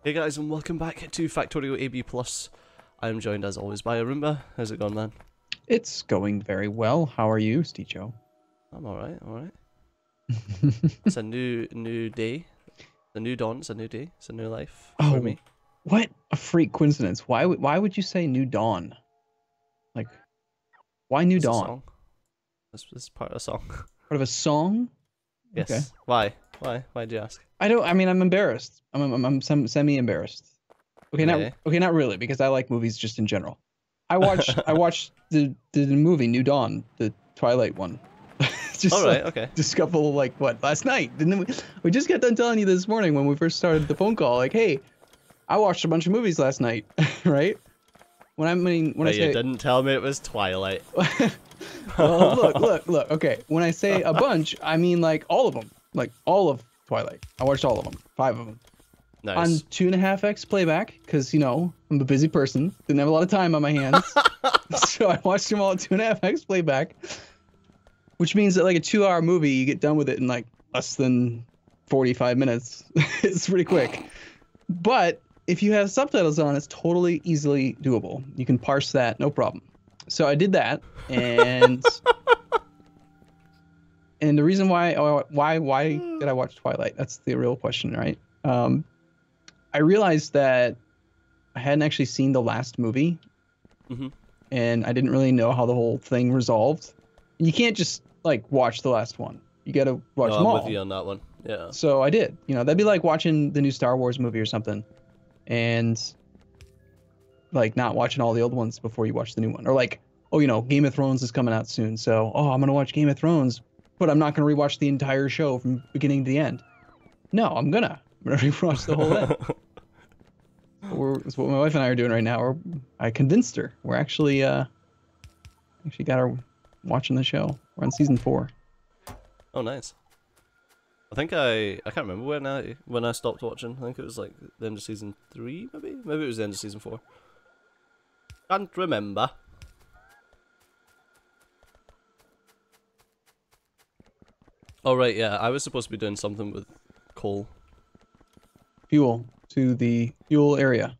Hey guys, and welcome back to Factorio ABPlus. I'm joined as always by Arumba. How's it going, man? It's going very well. How are you, Sticho? I'm alright, alright. It's a new day. It's a new dawn, it's a new day, it's a new life for me. What a freak coincidence. Why would you say New Dawn? Like, why New It's a Dawn? song. This is part of a song. Part of a song? Yes. Okay. Why? Why'd you ask? I mean, I'm embarrassed. I'm semi-embarrassed. Okay, not really, because I like movies just in general. I watched the movie New Dawn, the Twilight one. Just Alright, okay. Just a couple, like, what, last night? Didn't we just got done telling you this morning when we first started the phone call, like, hey, I watched a bunch of movies last night, right? When I say you didn't tell me it was Twilight. Well, look. Okay, when I say a bunch, I mean like all of them, like all of Twilight. I watched all of them, 5 of them. Nice. On 2.5x playback, because you know I'm a busy person, didn't have a lot of time on my hands, so I watched them all at 2.5x playback. Which means that like a 2-hour movie, you get done with it in like less than 45 minutes. It's pretty quick. But if you have subtitles on, it's totally easily doable. You can parse that, no problem. So I did that, and and the reason why did I watch Twilight? That's the real question, right? I realized that I hadn't actually seen the last movie, and I didn't really know how the whole thing resolved. You can't just like watch the last one. You got to watch them all. I'm with you on that one. Yeah. So I did. You know, that'd be like watching the new Star Wars movie or something, and like not watching all the old ones before you watch the new one. Or like, oh, you know, Game of Thrones is coming out soon, so I'm gonna watch Game of Thrones, but I'm not gonna rewatch the entire show from beginning to the end. No, I'm gonna rewatch the whole thing. That's what my wife and I are doing right now. I convinced her. We're actually got her watching the show. We're on season 4. Oh, nice. I think I can't remember when I stopped watching. I think it was like the end of season 3, maybe? Maybe it was the end of season 4. Can't remember. Oh right, yeah, I was supposed to be doing something with coal. Fuel to the fuel area.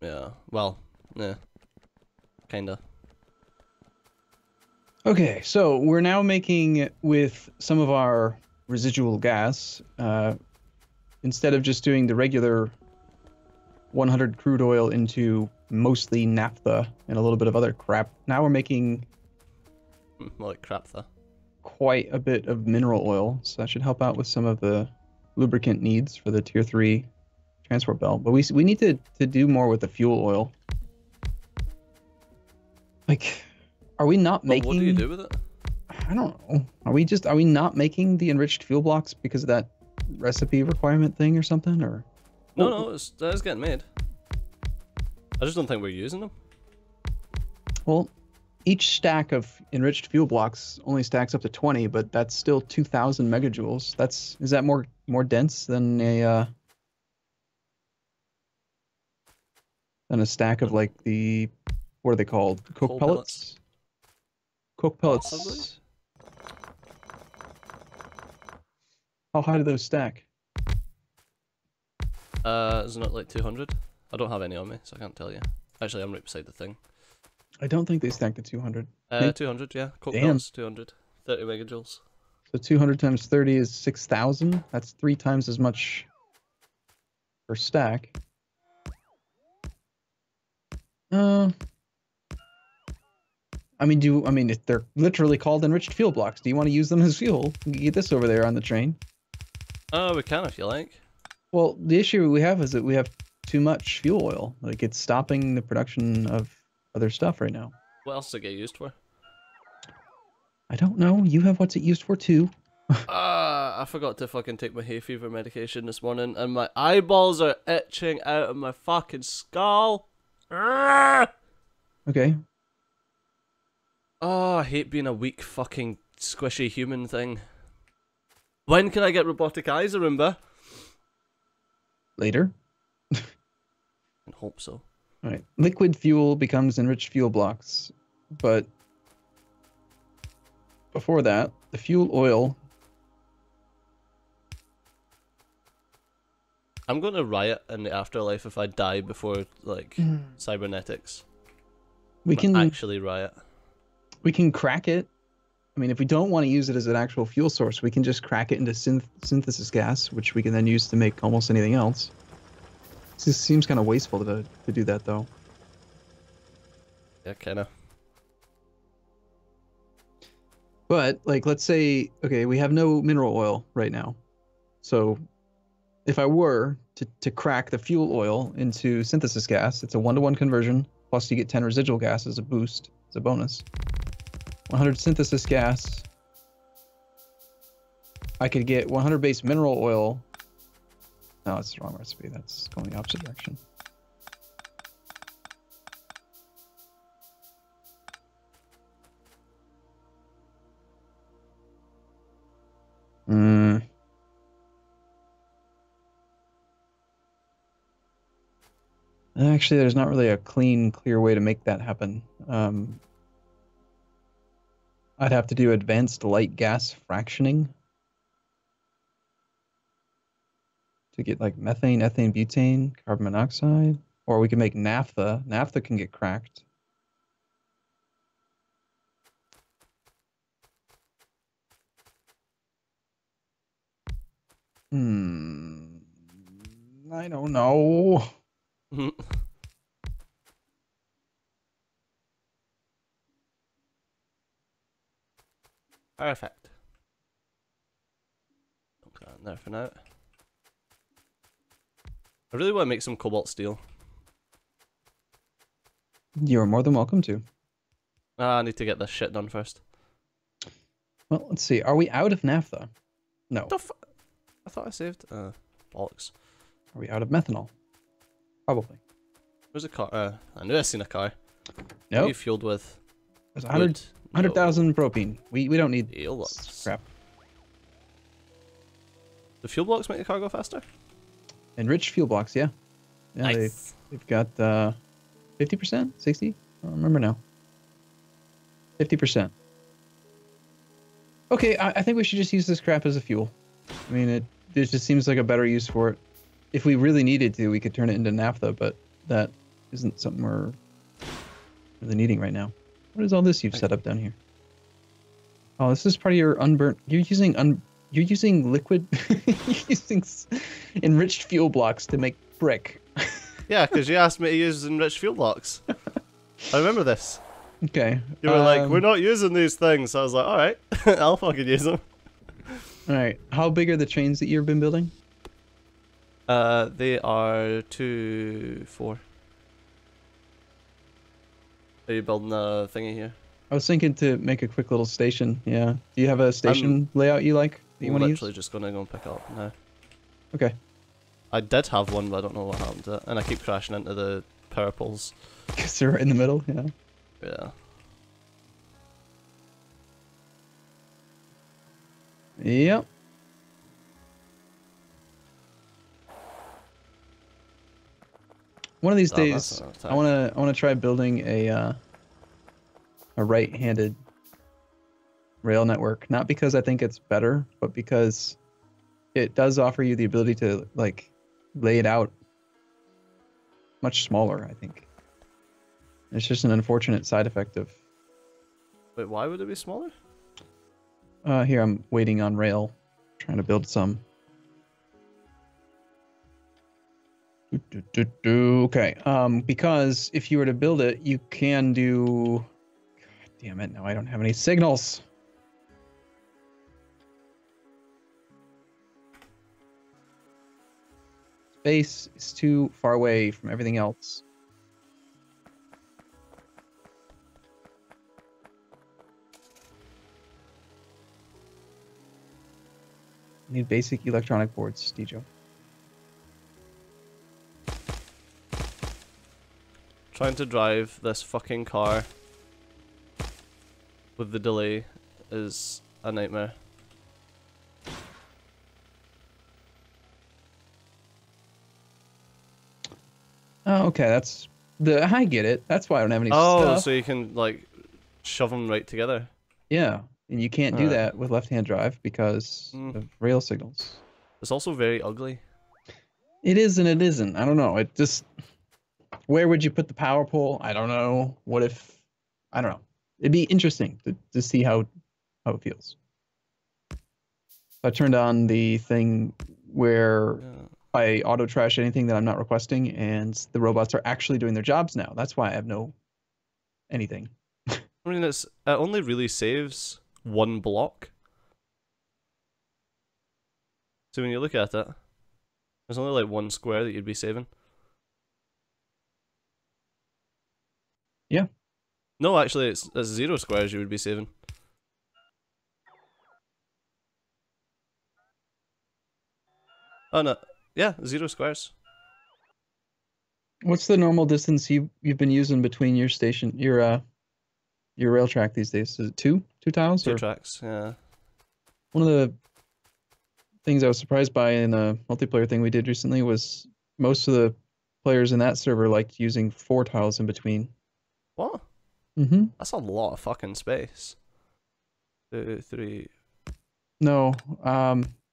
Yeah, well, yeah. Kinda. Okay, so we're now making with some of our residual gas, instead of just doing the regular 100 crude oil into mostly naphtha and a little bit of other crap, now we're making More like crap though. quite a bit of mineral oil, so that should help out with some of the lubricant needs for the tier 3 transport belt. But we need to do more with the fuel oil. Like, are we not making... What do you do with it? I don't know. Are we not making the enriched fuel blocks because of that recipe requirement thing or something? Or No, it's getting made. I just don't think we're using them. Well, each stack of enriched fuel blocks only stacks up to 20, but that's still 2,000 megajoules. Is that more dense than a stack of like the, what are they called? Coke pellets? Coke pellets. Possibly? How high do those stack? Isn't it like 200? I don't have any on me, so I can't tell you. Actually, I'm right beside the thing. I don't think they stack to 200. 200, yeah. Coke pellets, 200. 30 megajoules. So 200 times 30 is 6,000. That's 3 times as much per stack. I mean, if they're literally called enriched fuel blocks, do you want to use them as fuel? You can get this over there on the train. Oh, we can if you like. Well, the issue we have is that we have too much fuel oil. Like, it's stopping the production of other stuff right now. What else does it get used for? I don't know. You have what's it used for too. I forgot to fucking take my hay fever medication this morning, and my eyeballs are itching out of my fucking skull. Okay. Oh, I hate being a weak fucking squishy human thing. When can I get robotic eyes, Arumba? Later. I hope so. All right. Liquid fuel becomes enriched fuel blocks, but before that, the fuel oil I'm going to riot in the afterlife if I die before, like, cybernetics. We can actually riot. We can crack it. I mean, if we don't want to use it as an actual fuel source, we can just crack it into synthesis gas, which we can then use to make almost anything else. This seems kind of wasteful to do that, though. Yeah, kinda. But, like, let's say, okay, we have no mineral oil right now. So, if I were to crack the fuel oil into synthesis gas, it's a 1-to-1 conversion, plus you get 10 residual gas as a boost, as a bonus. 100 synthesis gas. I could get 100 base mineral oil. No, that's the wrong recipe. That's going the opposite direction. Actually, there's not really a clear way to make that happen. I'd have to do advanced light gas fractioning to get like methane, ethane, butane, carbon monoxide, or we can make naphtha. Naphtha can get cracked. I don't know. Perfect. Put that in there for now. I really want to make some Cobalt Steel. You're more than welcome to. I need to get this shit done first. Well, let's see. Are we out of naphtha? No. I thought I saved. Bollocks. Are we out of methanol? Probably. There's a car. I knew I seen a car. No. What are you fueled with? There's 100,000 propane. We don't need crap. The fuel blocks make the car go faster? Enriched fuel blocks, yeah. Yeah, Nice. they've got 50%? 60? I don't remember now. 50%. Okay, I think we should just use this crap as a fuel. I mean, it just seems like a better use for it. If we really needed to, we could turn it into naphtha, but that isn't something we're really needing right now. What is all this you've set up down here? Oh, this is part of your unburnt. You're using liquid. You're using enriched fuel blocks to make brick. Yeah, because you asked me to use enriched fuel blocks. I remember this. Okay. You were like, we're not using these things. So I was like, all right, I'll fucking use them. All right. How big are the trains that you've been building? They are 2, 4. Are you building a thingy here? I was thinking to make a quick little station. Yeah. Do you have a station layout you like that you want to use? I'm literally just gonna go and pick up now. Okay. I did have one, but I don't know what happened to it, and I keep crashing into the power poles. Because they're right in the middle. Yeah. Yeah. Yep. One of these days, I wanna try building a right-handed rail network. Not because I think it's better, but because it does offer you the ability to like lay it out much smaller. I think it's just an unfortunate side effect of. Wait, why would it be smaller? Here I'm waiting on rail, trying to build some. Okay. Because if you were to build it, you can do. God damn it! Now I don't have any signals. Space is too far away from everything else. I need basic electronic boards, Dejo. Trying to drive this fucking car with the delay is a nightmare. Oh, okay, that's I get it. That's why I don't have any stuff. stuff. So you can like shove them right together. Yeah, and you can't do that with left-hand drive because of rail signals. It's also very ugly. It is and it isn't. I don't know. It just, where would you put the power pole? I don't know. What if, I don't know. It'd be interesting to see how it feels. I turned on the thing where Yeah. I auto trash anything that I'm not requesting, and the robots are actually doing their jobs now. That's why I have no anything. I mean, it only really saves one block. So when you look at it, there's only like one square that you'd be saving. Yeah. No, actually, it's 0 squares you would be saving. Oh no, yeah, 0 squares. What's the normal distance you've been using between your station, your rail track these days? Is it two tiles? 2 Or tracks, yeah. one of the things I was surprised by in a multiplayer thing we did recently was most of the players in that server liked using 4 tiles in between. What? Mm-hmm. That's a lot of fucking space. 2, 3, No.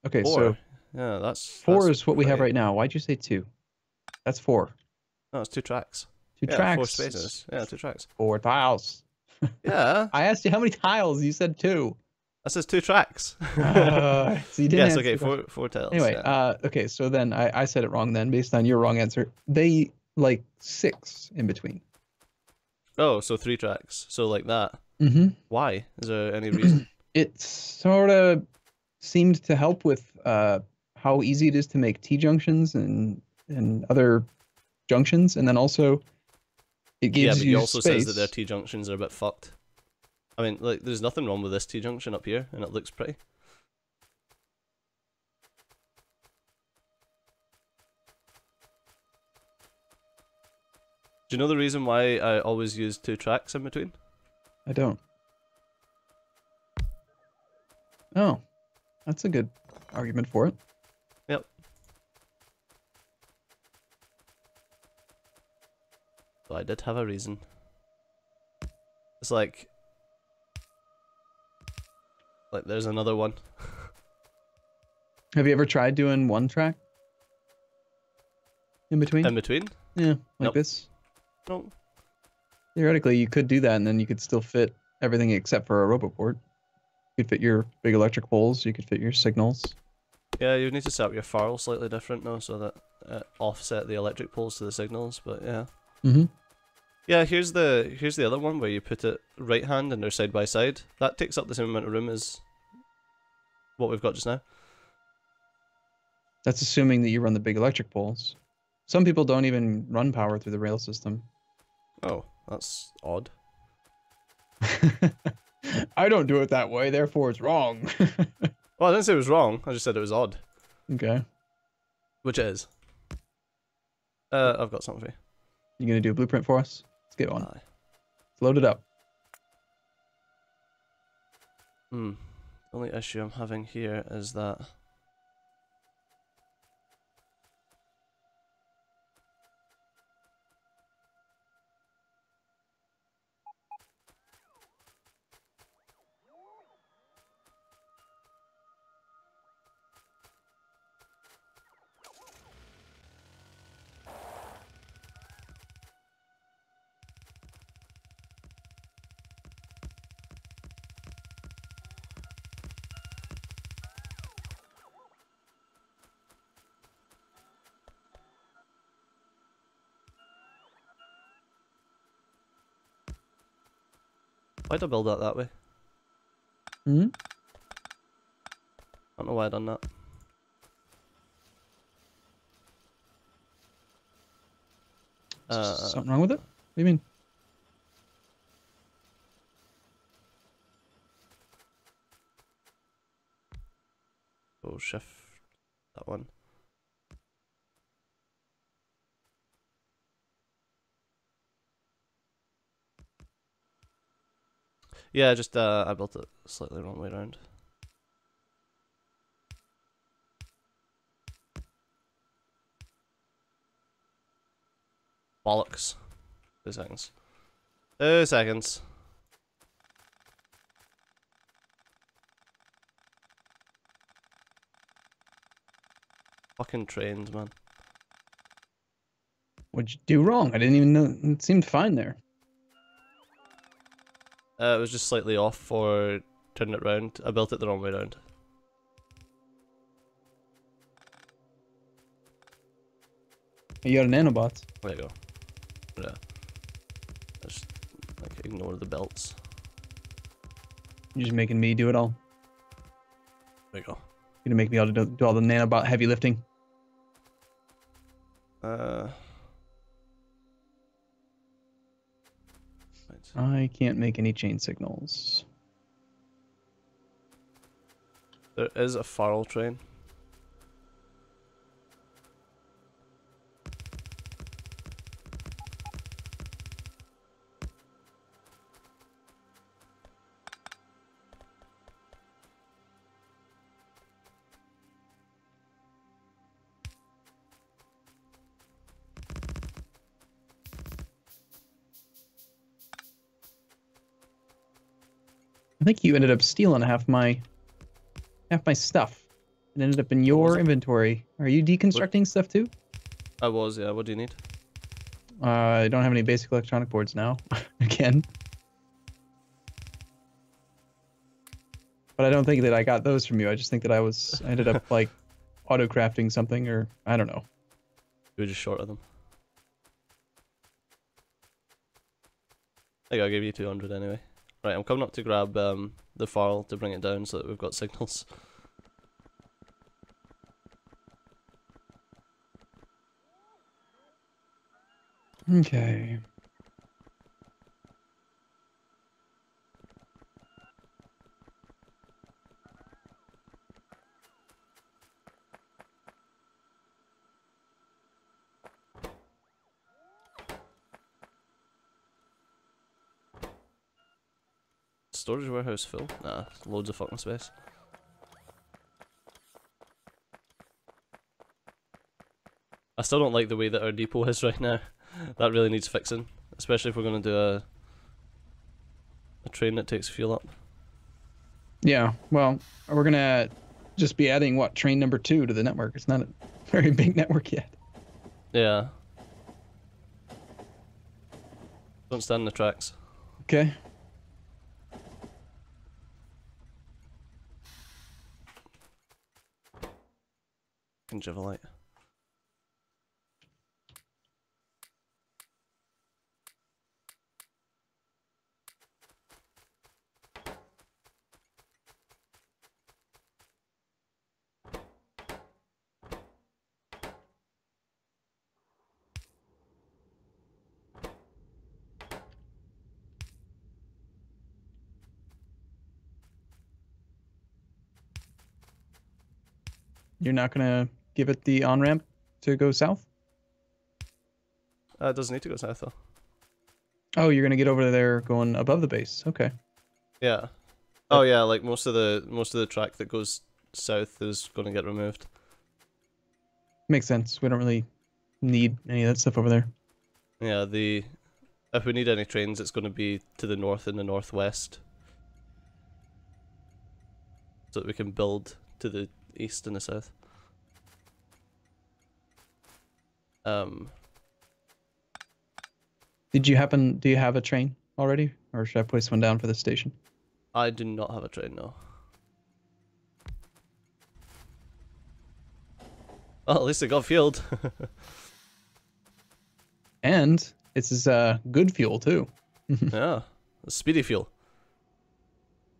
Okay, 4. so Yeah, that's 4 that's is what we have pretty. right now. Why'd you say 2? That's 4. No, it's 2 tracks. 2 Yeah, tracks. 4 spaces. Yeah, 2 tracks. 4 tiles. Yeah, I asked you how many tiles. You said 2. that says 2 tracks. So you didn't Yes, answer okay, the question. four tiles. Anyway, Yeah. okay, so then I said it wrong then, based on your wrong answer. They like 6 in between. Oh, so 3 tracks. So like that. Mm-hmm. Why? Is there any reason? It sort of seemed to help with how easy it is to make T junctions and other junctions, and then also it Yeah, gives but he you also says that their space. T junctions are a bit fucked. I mean, like, there's nothing wrong with this T junction up here, and it looks pretty. Do you know the reason why I always use 2 tracks in between? I don't. Oh, that's a good argument for it. Yep. But I did have a reason. It's like there's another one. Have you ever tried doing 1 track in between? In between? Yeah, like Nope. this. No. Theoretically, you could do that, and then you could still fit everything except for a roboport. You could fit your big electric poles. You could fit your signals. Yeah, you need to set up your FARL slightly different though, so that offset the electric poles to the signals. But yeah. Mm-hmm. Yeah, here's the other one where you put it right hand and they're side by side. That takes up the same amount of room as what we've got just now. That's assuming that you run the big electric poles. Some people don't even run power through the rail system. Oh, that's odd. I don't do it that way, therefore it's wrong. Well, I didn't say it was wrong. I just said it was odd. Okay. Which it is. I've got something for you. You gonna do a blueprint for us? Let's get one. Aye. Let's load it up. The only issue I'm having here is that why'd I build that way? Hmm? I don't know why I done that. Something wrong with it? What do you mean? Oh, shift that one. Yeah, just I built it slightly wrong way around. Bollocks. 2 seconds. 2 seconds. Fucking trains, man. What'd you do wrong? I didn't even know. It seemed fine there. It was just slightly off for turning it round. I built it the wrong way round. You got a Nanobots. There you go. Yeah. Just like ignore the belts. You're just making me do it all. There you go. You're gonna make me all do all the Nanobot heavy lifting. Right. I can't make any chain signals. There is a FARL train. I think you ended up stealing half my stuff. It ended up in your inventory. Are you deconstructing stuff too? I was, yeah. What do you need? I don't have any basic electronic boards now. Again. But I don't think that I got those from you. I just think that I ended up like auto crafting something, or I don't know. You were just short of them. I think I'll give you 200 anyway. Right, I'm coming up to grab the FARL to bring it down so that we've got signals. Okay. Storage warehouse full? Nah, loads of fucking space. I still don't like the way that our depot is right now. That really needs fixing, especially if we're going to do a train that takes fuel up. Yeah, well, we're gonna just be adding what, train number 2 to the network. It's not a very big network yet. Yeah. Don't stand in the tracks. Okay. Congivalite. You're not gonna give it the on-ramp to go south? It doesn't need to go south though. Oh, you're gonna get over there going above the base. Okay. Yeah. Oh yeah, like most of the track that goes south is going to get removed. Makes sense. We don't really need any of that stuff over there. Yeah, if we need any trains, it's going to be to the north and the northwest, so that we can build to the east and the south. Do you have a train already? Or should I place one down for the station? I do not have a train, no. Well, at least it got fueled. And this is good fuel too. Yeah, speedy fuel.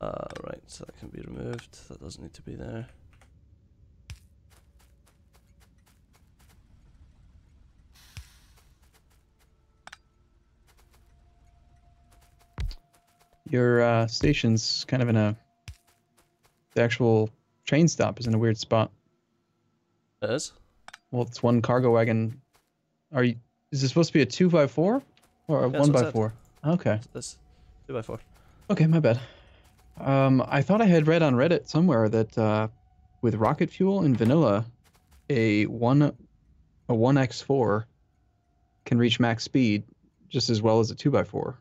Right, so that can be removed. That doesn't need to be there. Your station's kind of in the actual train stop is in a weird spot. It is? Well, it's one cargo wagon. Is this supposed to be a 2x4 or a 1x4? Okay. This 2x4. Okay, my bad. I thought I had read on Reddit somewhere that with rocket fuel in vanilla, a 1x4 can reach max speed just as well as a 2x4.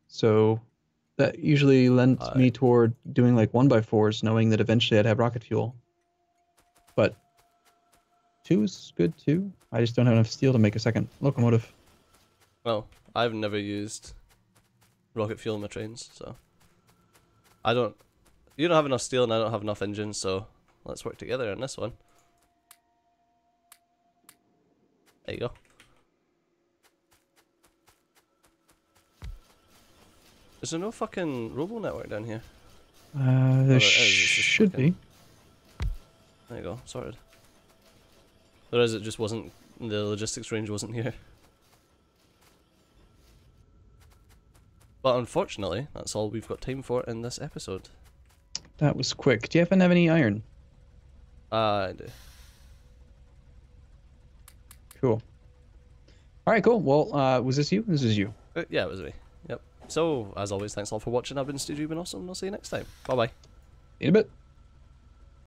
So that usually lends me toward doing like 1x4s, knowing that eventually I'd have rocket fuel. But 2 is good too. I just don't have enough steel to make a second locomotive. Well, I've never used rocket fuel in my trains, so I don't. You don't have enough steel, and I don't have enough engines, so let's work together on this one. There you go. Is there no fucking robo network down here? There should be. There you go, sorted. Otherwise it just wasn't, the logistics range wasn't here. But unfortunately, that's all we've got time for in this episode. That was quick. Do you happen to have any iron? I do. Cool. Alright, cool. Well, was this you? This is you. Yeah, it was me. Yep. So, as always, thanks all for watching. I've been Stu, you've been awesome, and I'll see you next time. Bye bye. In a bit.